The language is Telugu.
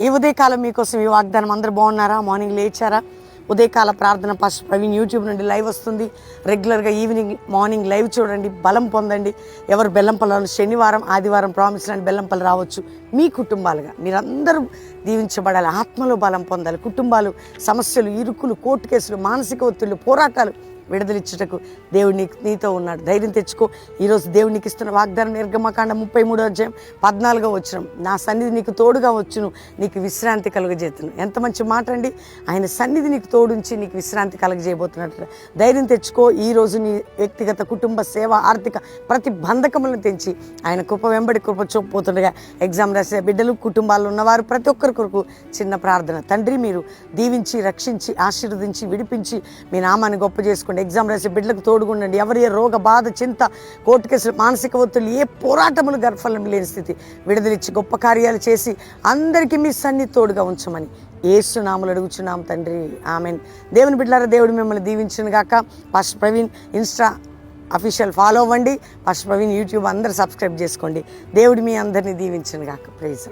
ఈ ఉదయకాలం మీకోసం ఈ వాగ్దానం. అందరూ బాగున్నారా? మార్నింగ్ లేచారా? ఉదయకాల ప్రార్థన పాస్టర్ ప్రవీణ్ యూట్యూబ్ నుండి లైవ్ వస్తుంది. రెగ్యులర్గా ఈవినింగ్ మార్నింగ్ లైవ్ చూడండి, బలం పొందండి. ఎవరు బెల్లంపల్లి శనివారం ఆదివారం ప్రామిస్ లాంటి బెల్లంపల్లి రావచ్చు. మీ కుటుంబాలుగా మీరందరూ దీవించబడాలి, ఆత్మలో బలం పొందాలి. కుటుంబాలు సమస్యలు, ఇరుకులు, కోర్టు కేసులు, మానసిక ఒత్తిళ్లు, పోరాటాలు విడుదలిచ్చుటకు దేవుడు నీతో ఉన్నాడు. ధైర్యం తెచ్చుకో. ఈరోజు దేవుడు నీకు ఇస్తున్న వాగ్దానం నిర్గమకాండ 33:14 నా సన్నిధి నీకు తోడుగా వచ్చును, నీకు విశ్రాంతి కలుగజేతును. ఎంత మంచి మాట అండి. ఆయన సన్నిధి నీకు తోడుంచి నీకు విశ్రాంతి కలుగజేయబోతున్నట్టు ధైర్యం తెచ్చుకో. ఈరోజు నీ వ్యక్తిగత కుటుంబ సేవ ఆర్థిక ప్రతి బంధకములను తెంచి ఆయన కృప వెంబడి కృప చూపబోతుండగా ఎగ్జామ్ రాసే బిడ్డలు, కుటుంబాల్లో ఉన్నవారు ప్రతి ఒక్కరి కొరకు చిన్న ప్రార్థన. తండ్రి, మీరు దీవించి రక్షించి ఆశీర్వదించి విడిపించి మీ నామాన్ని గొప్ప చేసుకోండి. ఎగ్జామ్ రాసే బిడ్డలకు తోడుగుండండి. ఎవరి రోగ బాధ, చింత, కోర్టు కేసులు, మానసిక ఒత్తిళ్ళు, ఏ పోరాటములు గర్భఫలం లేని స్థితి విడుదలిచ్చి గొప్ప కార్యాలు చేసి అందరికీ మీ సన్నిధి తోడుగా ఉంచమని యేసు నామములో అడుగుచున్నాం తండ్రి, ఆమెన్. దేవుని బిడ్డలారా, దేవుడు మిమ్మల్ని దీవించును గాక. Pastor Praveen Insta official follow అవ్వండి. పాస్టర్ ప్రవీణ్ యూట్యూబ్ అందరూ సబ్స్క్రైబ్ చేసుకోండి. దేవుడు మీ అందరినీ దీవించును గాక. ప్రైజ్.